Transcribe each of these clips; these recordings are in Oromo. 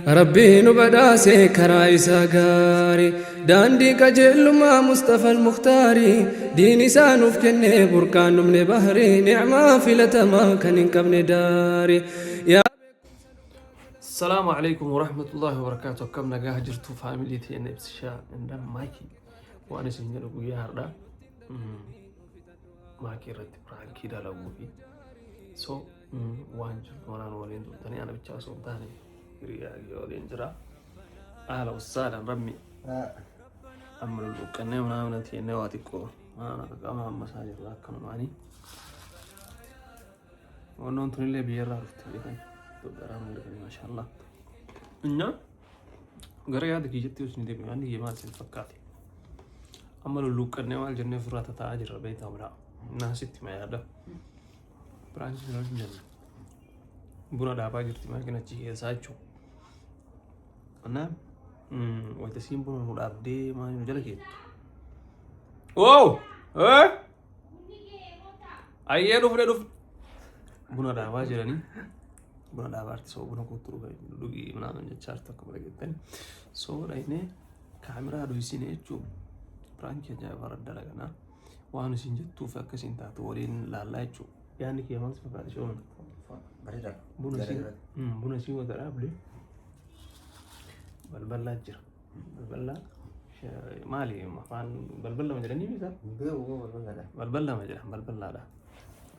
ربي نبدا سكر عيسى غاري داندي كجل ما مصطفى المختاري ديني سانوف كني بركان من بحري نعمة في لتما كان كبن داري يا السلام عليكم ورحمة الله وبركاته. كم نجاه جرتو فاميلي تي نفس الشيء عندنا مايكي وانا سنجل ابويا هردا مايكي رتب برانكي دا لابوي سو وانجل وانا نولين تاني انا بتشاسو تاني ريا يودين جرا اهلا وسهلا رمي امر القناه وانا تي نواتيكو انا كما مساجد لا كانوا ماني وانا انتم اللي بيرا عرفت ما شاء الله إنه غير هذا كي جتي وسندي يعني ما تنفكاتي أما لو كنا نوال جنة فرات تاجر بيت أمرا ناس ما يادا برانش نرجع بنا دابا جرتي ما كنا شيء سايشو أنا ويتسيم بنا نوداب دي ما نجلك أوه أيه دوف بنا دابا جراني buna dhaabaarti soo buna kutturu dhugii manaan jechaartu akka baragettani soo dhayne kaameraa dhoysine jechuun piraanki ajaa'iba dalaganaa waan isin jettuuf akka isin taatu waliin laallaa jechuun yaadni kee maal fakkaata shoon bareeda buna isin wata dhaabde balbalaa jira balbalaa maali afaan balbalaa ma jedhanii misa balbalaa ma jedhan balbalaadha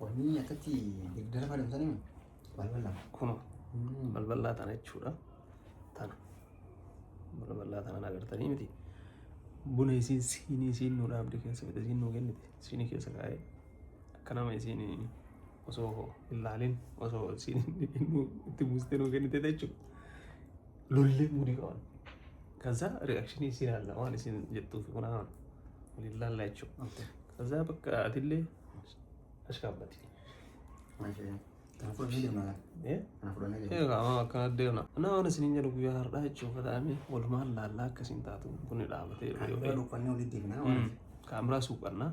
wanni akkatti digdara fayyadamsanii kuno balbalaa tana jechuudha tana balbalaa tana agartanii miti buna isiin siinii isiin nu dhaabde keessa fite isiin nu kennite siinii keessa kaa'ee akka nama isiin osoo ilaalin osoo isiin itti buustee nu kennite jechuudha lollee muudii qaban kaza reakshinii isiin haala waan isiin jettuuf kuna waliin laallaa jechuudha kaza bakka atillee ashkaabbati kan deemna nama sinin jedhu guyyaa har'aa jechuun kataame walumaan laallaa akkasiin taatu kun dhaabatee kaameraa suuqannaa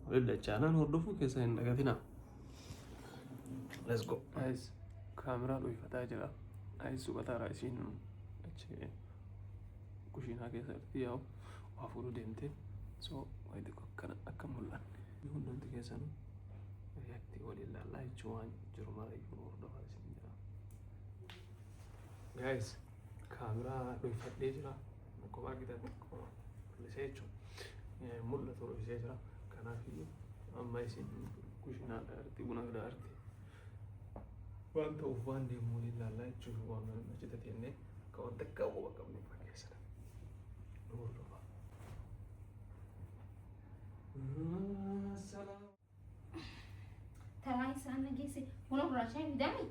waliin dachaanaan hordofuu keessa hin dhagatina. Let's go. Guys, kaameraa dhuunfataa jira. Guys, suuqataa isiin achi kushiinaa keessatti yaa'u waa fuudhuu deemte so wayitii akkana akka mul'anne hundumti keessanuu react waliin laallaa jechuun waan jiru mara iyyuu hordofaa isin jira. Guys, kaameraa dhuunfadhee jira. Akkuma argitan mul'isee jechuudha. Mul'atu mul'isee jira. Kanaaf amma isin kushiinaa dhaarti buna dhaarti. Waan ta'uuf waan deemu waliin laallaa jechuun waan achitti teennee akka wanta akka quba qabnu fakkeessadha. Nu hordofaa. Tarai sana gese, mana berasa ni dami?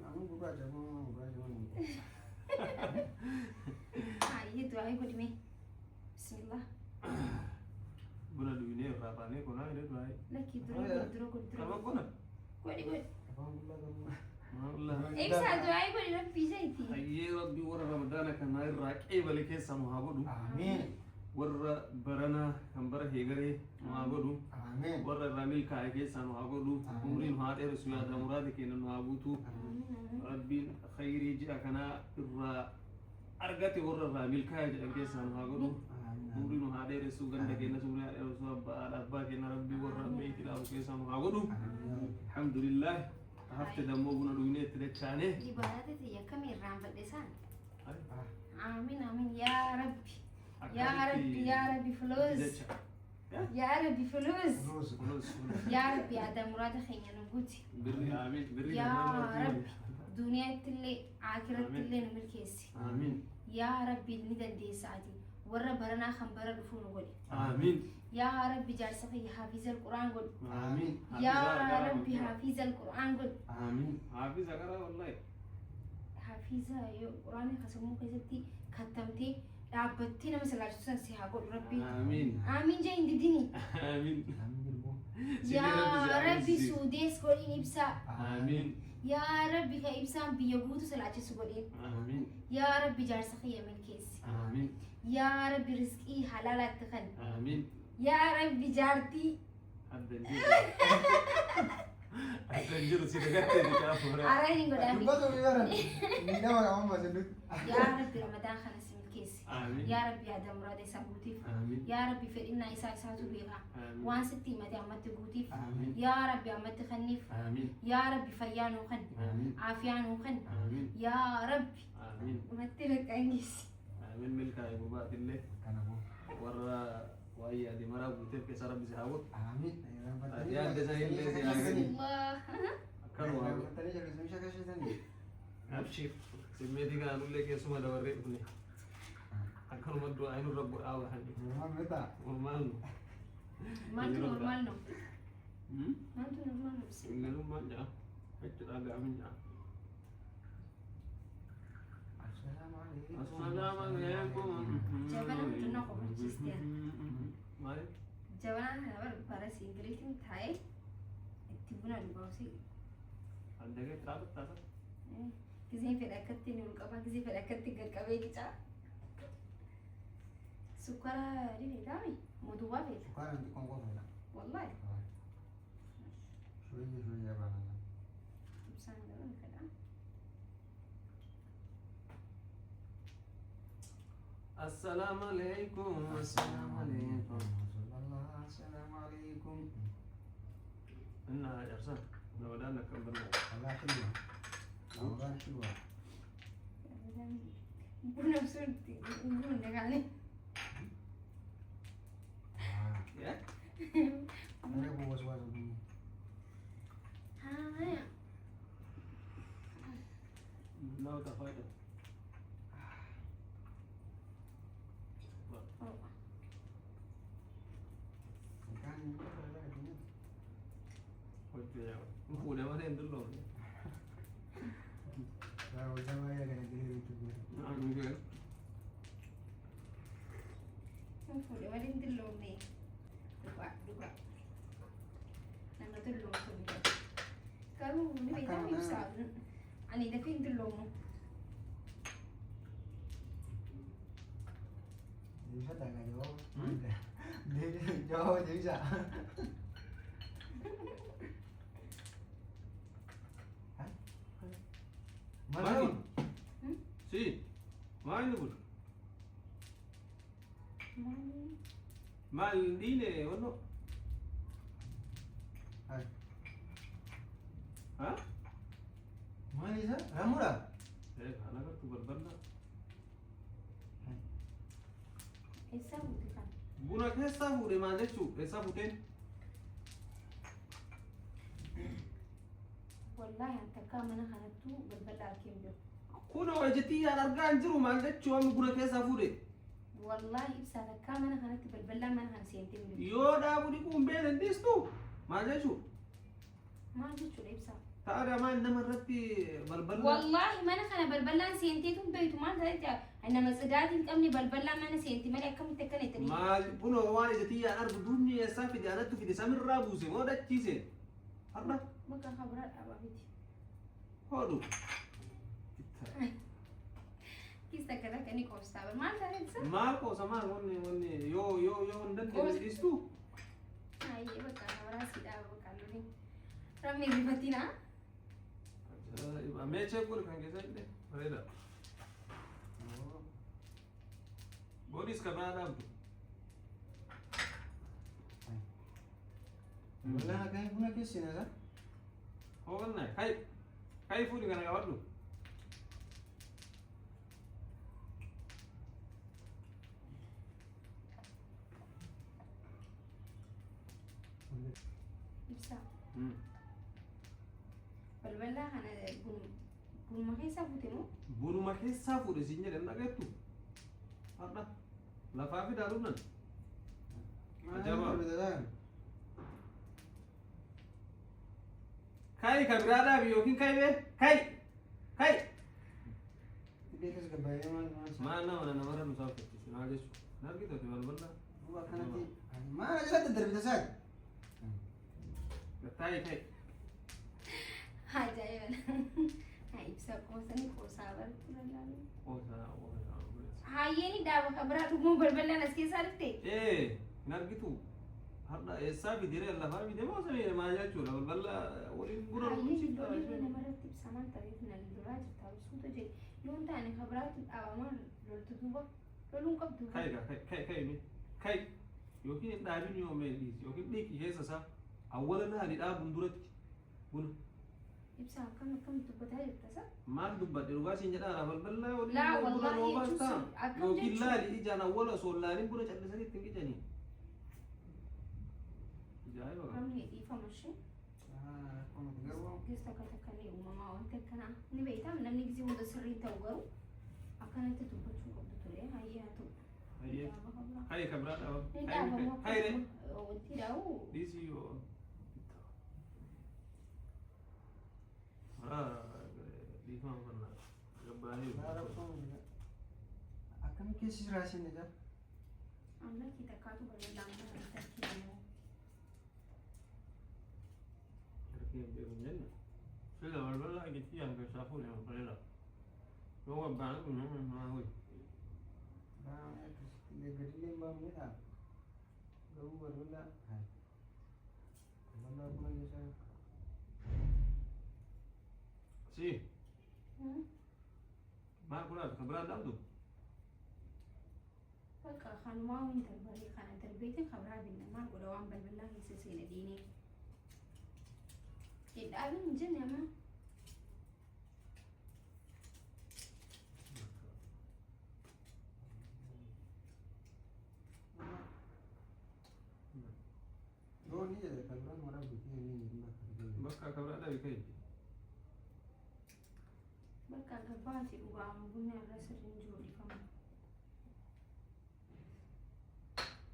anu gurracha Iya tu ayo kau demi. Bismillah. Buna dunia berapa ni? Kona ini dua. Lagi dulu. Kalau kona? Kau di kau. Allah. Bisa tu ayo kau di dalam pizza itu. Ayye Rabbi warra Ramadan kan ay raqi balike samuhabudu. amin Warra barana kan bara hegare muhabudu. amin Warra ramil kai ke samuhabudu. Umrin haade rasul da murad ke nan habutu. Rabbi khairi ji akana irra argati warra ramil kai ke samuhabudu. Umrin haade rasul ganda ke nan sura rasul abba ke nan Rabbi warra baiti da ke samuhabudu. Alhamdulillah. Hafte damo buna dunia tidak chane. Ibarat itu ya kami rambat desan. Amin amin ya Rabbi. Ya Rabbi فلوس. يا ربي فلوس. يا ربي هذا مراد خينا نقولي. بري آمين بري. يا ربي دنيا تلي آخرة تلي نملكيسي. آمين. يا ربي ندن دي ساعتي. ورا برنا خمبرة رفون قولي. آمين. يا ربي جالسة حافظ القرآن قول. آمين. يا ربي حافظ القرآن قول. آمين. حافظ أقرأ والله. حافظ يو قرآن خسمو كذتي ختمتي دعبتي مثلا جسنا سيها قول ربي. آمين. آمين جاي ديني. آمين. يا ربي سوديس قولي نبسا. آمين. يا ربي كإبسام بيجوتو سلاجة سقولين. آمين. يا ربي جالسة خيا من كيس. آمين. يا ربي رزقي حلال تخن. آمين. يا ربي جارتي. Atanjiru si dagatte di kafura. Arani goda mi. Dubbatu yaran. Ni nama kaman masjid. Ya Rabbi Ramadan khana simil kesi. Amin. Ya Rabbi ada murade sabutif. Amin. Ya Rabbi fedina isa isatu biha. Amin. Wan sitti mati amat gutif. Amin. Ya Rabbi amat khanif. Amin. Ya Rabbi fayyanu khan. Amin. Afiyanu khan. Amin. Ya Rabbi. Amin. Mati lek angis. Amin milka ibu batillah. Kana bu. Warra wai adi mara butif ke sarab bisa hawut. Amin. Ya ada saya ini sih amin. Allah. Kan wa Tadi jadi semisal kasih tadi. abshir. Simedi kan ulle ke suma da warre ibni. Akan madu ainu rabbu awa hadi. Memang beta. Normal. Mantu normal no. Hmm? Mantu normal no. Ingelu manja. Itu agak aminya. Assalamualaikum. Assalamualaikum. Jabana tunna ko bajistia. Mari. Jabana habar paras ingritin thai. Tibuna dibausi. Anda ke tabat. Kizin fi dakatti ni ulqaba kizin fi dakatti garqabe gicha. Sukara rini dami. Moduwa fi. Sekarang di Kongo mana? Wallahi. Suya bana. Ibsan dalam kada. Assalamualaikum. Assalamualaikum. Assalamualaikum. Inna yarsan. Ramadan nak kembali. Allah حلوة. رمضان حلوة. Buna surti. Buna kali. Ya? Ada buas-buas begini. Ha. Lau tak faedah. Kan ini ada ini. Oke ya. Udah mana yang dulu? Kalau sama ya kena diri itu. Amin kan. Fude wadin dillom ne. Duka. Nanga dillom ko bi. Karu ni be dami sa. Ani da fin dillom mo. Bisa tak nggak jawab? Dia jawab dia bisa. Mana? Si. Mana pun. Mani. Mal dine ono. Hai. Hah? Mana Lisa? Ramura? Kana ka tu berbanda. Esa bukan. Buna kesa hure manje chu. Esa buten. Wallahi anta kamana hanatu balbala kimdo. Kuna wajeti ya argan jiru manje chu am buna kesa hure. Wallahi ibsa da kamana hanatu balbala man han sentim. Yo da budi kumbelen distu. Manje chu. Ma ji chule ibsa. Taara ma inna marati balbala. والله ما انا خنا بلبلان سينتيكم بيتو ما درجة انا مسدات قمني بلبلان ما انا سينتي ما كم تكنت لي ما بنو واني جتي يا ارض دنيا سافي دي انا تفيد سامر رابوسي ما ده تيسه هذا ما كان خبرات ابابيتي هادو كيستا كذا كاني كوستا ما تعرف ما كو سما وني يو ندن ديستو هاي بقى خبرات سيدا بقى لوني رمي بفتينا ما تشكل كان كذا ده هذا بوديس كبرنا دام Wala na kayo muna kiss na sa? هو قلنا كاي فودي كان يقعدوا ibsa بلبلا انا بقول ما كيسا بوتيمو بونو ما كيسا فودي سينجا دم نغتو هذا لا فافي دارونا Jawab. كاي كبرادا بيوكين كاي به كاي Dia kas gabay man. ما انا وانا مرة مسافر ناقص نرجع في بالبلة Buka ka nanti. Mana sila tadar bita sad? كاي هاي جايبنا هاي ibsa كوساني كوسا بلبلا هاي يعني دابا خبرات مو بلبلا ناس كيسا رتي ايه نرجع هذا إسا في ديره الله فا في ديره ما سمي ما جاء شو لو بلا ولين برا هاي أنا مرتب سامان تريتنا الدراج تابسون تجي يوم تاني خبرات أوامر لو تدوبا لو قبض كاي يوكين دابين يوم يديس يوكين ديك يهيس سا أولا هذه داب بندورت بنا إبسا كم تبتها يبتسا ما دبّت الرواس إن جدارا بلا ولين لا والله يوكين لا لي جانا ولا صول لا لين بنا جد سني تنجي جاني جاي بقى كم هي إيفا ماشي كم تجربوا قصة كتكني وماما وانت كنا نبيتها من نمني جزي مدة سرين توجرو أكنت تبغى شو قبض تري هاي هاتو هاي كبرات أو هاي ري وانتي راو ديسي يو دي فهم كنا جباني لا رأسهم أكمل كيس راسين ده أنا كده كاتو بقول لهم أنا تركيبه تركيب بيرجعنا شيء ده والله أجد فيه أنا كشافوا لي من قليلا هو بعد ما هو لا اللي بدي ما منها هو ولا هاي والله أقول لك سي ما أقول لك خبرات دامدو بقى خانوا ما وين تربية خان تربيتي خبرها بالنما ولو عم بالله يسسين ديني الأبن جنة ما دوني كبران مرة بتيجي ما بس خبرات ده بكيف بقى قباتي وقام بني الرسل نجولي فما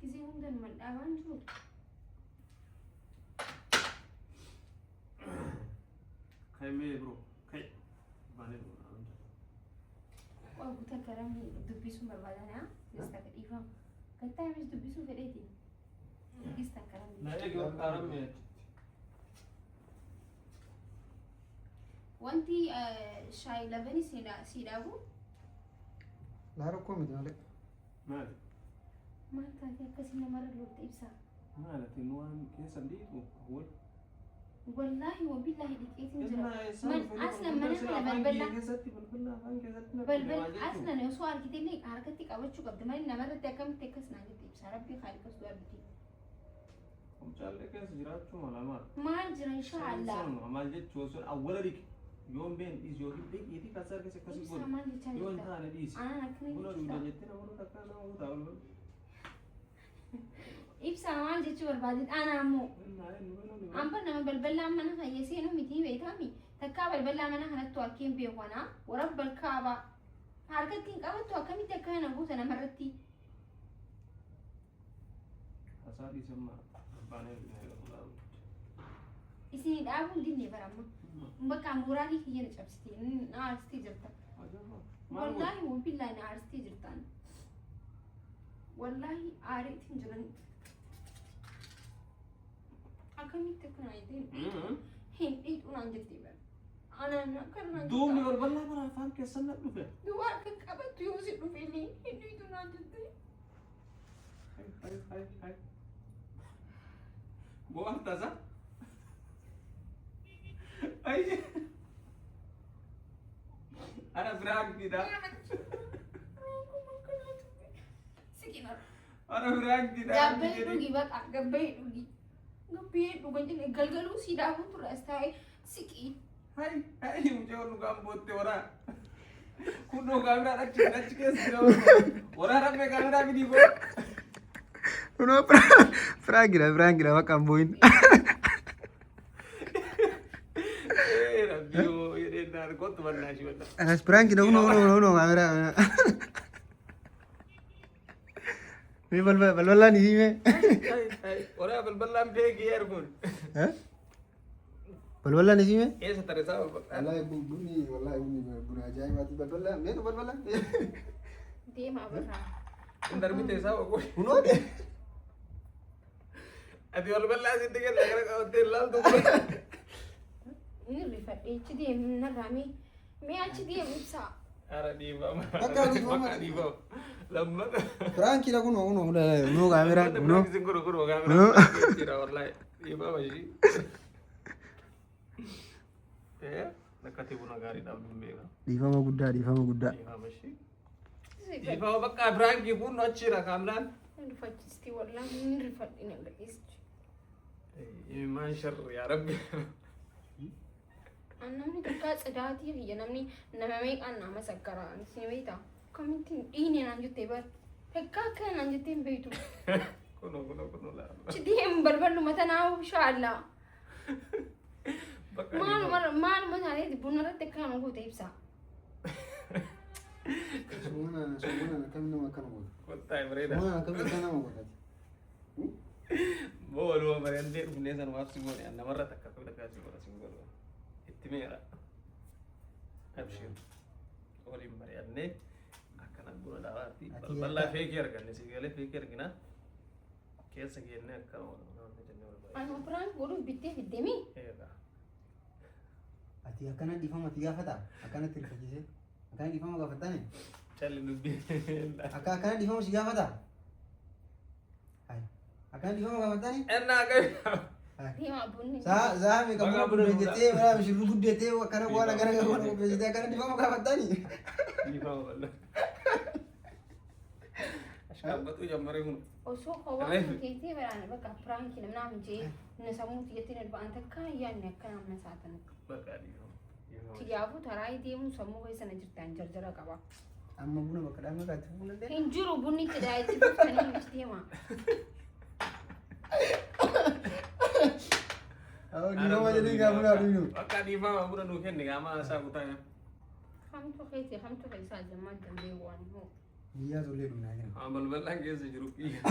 كذي هم دم الأبن جود خيمة برو خي بانه وأبو تكرم دبيسو مربادنا يستكر إيفا كتا مش دبيسو فريتي يستكرم لا يجوا كارم وانتي شاي لبني سيدابو لا ركوم ده مالك ما كان كسينا مرة لو تيبسا مالك إنوان كيس اللي هو والله وبالله دقيقة من أصلا من أنا بلبل أصلا يا سؤال كتير لي حركتك أول شو قبل ما إننا مرة تكمل تكسنا قلت بس ربي خالق سؤال بتي هم شال لك زيارات شو ملامات ما أجرى إن شاء الله ما جت شو سؤال أول ديك يوم بين إيش يوم ديك يدي كسر كسر كسر بس بول ما لي يوم تاني ثاني ديس أنا بولا كني دولا جتنا بولا تكنا هو تقول إبسا ما جت شو بعدين أنا مو أم بنا بلبل ما أنا يسين متي بيتامي تكا بلبل ما أنا هنتو أكيم بيوانا ورب الكعبة حركتك أول تو أكمل تكانا بوس أنا مرتي أساسي سما بانه إسني دابون ديني برامة بكا مورالي كي نجابستي نارستي جرتا والله وبالله نارستي جرتان والله عارف تنجرن أكمل تكون عيدين هين إيد ونانجتي بر أنا نكرنا دومي والله ما فاهم كيس سنة دوفه دوار كابت يوزي دوفيني هين إيد ونانجتي هاي بوار تازا أي أنا فراق كده سكينة أنا فراق كده جابي دوغي بقى جابي دوغي جابي دوغي جلجلو سيدا هو ترى سكي هاي مجاور نقام بوتة ورا كله كاميرا ركّي كيس ورا ربّي كاميرا بدي بو uno frangira va cambuin ربّي يدينا كنت ولا شو ولا انا frangira uno camera mi balbala ni dime هاي ورا بالبلا مبيك يركون ها balbala ni dime ايش ترى والله بني بنا جاي ما balbala مين balbala دي ما برا انت رميت ساوي uno de ابي والبلا زيد كده لك اوتيل لا ini rifat HD من رامي مي HD مبسا لما فرانكي لا كنو منو كاميرا منو كنو كاميرا والله يبقى ماشي ايه نكتبنا غاري دام بيغا ديفاما غودا يبقى ماشي يبقى بقى فرانكي كنو اتشيرا كاملان رفعتي والله من رفعتي نغيست ما شر يا ربي namni takka cidaatii fi namni nama meeqaan nama sakkaraa si beekta kamitti dhiine naan jettee bar takka akka naan jettee hin beektu kuno la cidii hin balballu mata naawu shaalla maaluma taatee buna irratti akka nama goote ibsa sumuna kam nama kana goota kottaa bareeda sumuna kam nama goota booluma bareedee dhufnee san waabsi goone namarra takka takka si goota si goota ميرا أبشر ولي مريانة أكنا نقول دعواتي بالله فيكير كنا سيجالي فيكير كنا كيس سجينا كنا أنا أبران قولوا بيتي في الدمي إيه أتي أكنا ديفاما تيجا فتا أكنا تريفجيسه أكنا ديفاما كفتاني شالي نبي أكنا ديفاما سيجا فتا هاي أكنا ديفاما كفتاني أنا كيف Zahami kamu berjete, mana mesti lugu jete, karena gua gara-gara gua berjete, karena di mana kapan tani? Di mana Allah. Asyik betul jam mereka. Oso kawan kita berani baka perang kita mana menjadi nasamu tiga tiga lepas antar kaya ni kan mana saatan. Baka di. Tiga abu tharai dia mu samu kaya sana cerita jar kawa. Amma buna baka dah mereka tu buna deh. Injuru bunyi kedai itu bukan yang mesti mah. Oh, di mana jadi kamu nak dulu? Baka di mana buna nuken ni kama asa kutanya. Ham tu kaya saja macam dewan ho. Dia tu le dulu ni. Bal lagi sejeruk iya.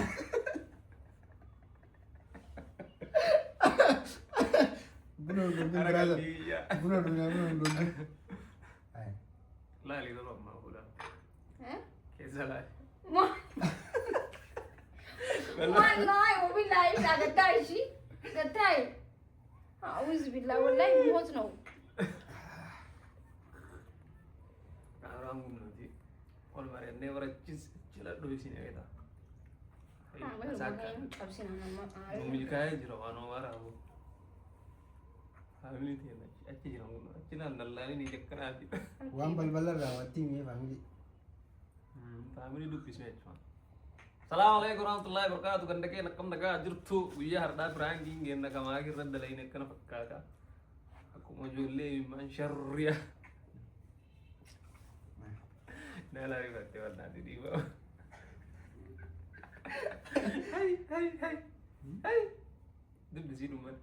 Buna dulu berada. Buna dulu. Ay. Lali dulu mau pula. Kesalah. والله وبالله لا قتاي شي قتاي أعوذ بالله والله موت نو orang nanti kalau mereka never cheese jelas dulu sini kita memiliki jerawan orang aku family tiada aja jerawan cina nalani ni jekan aja uang bal-balar rawat tim ya family dulu bisnya cuma Assalamualaikum warahmatullahi wabarakatuh. Kan deke nakam naga ajurtu wiya harda branding gen naga magi radda lain kana fakkaka. Aku majulle man sharriya. Nala ri batte wala di ba. Hai. Dum di sini man.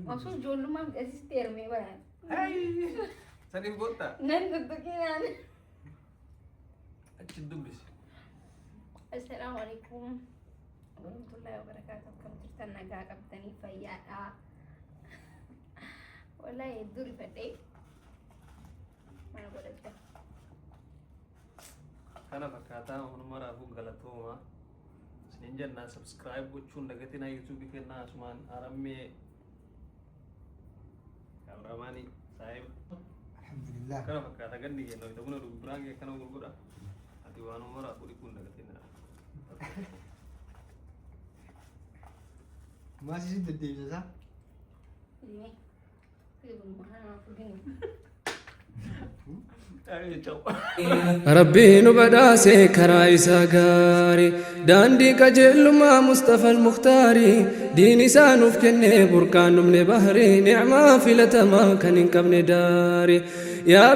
Maksud jolu mam asister me bara. Hai. Sani bota. Nan tutukinan. Acindum bis. Assalamualaikum warahmatullahi wabarakatuh. Kamu cerita naga kapteni fayyada. Wallahi dur fate. Mana boleh tak? Karena berkata orang aku galatoma. Senja na subscribe bucun deketin na YouTube bikin na cuman arame. Kamramani saya. Alhamdulillah. Karena berkata kan dia lo itu pun udah berang ya karena gula. Tiwano mara aku dipun deketin. Masih sih dede bisa? Ini. Ini mana aku gini. ربي نبداسي كرايسا غاري داندي كجلما مصطفى المختاري ديني سانوف كني بركان من بحري نعمة في لتما كان كبن داري يا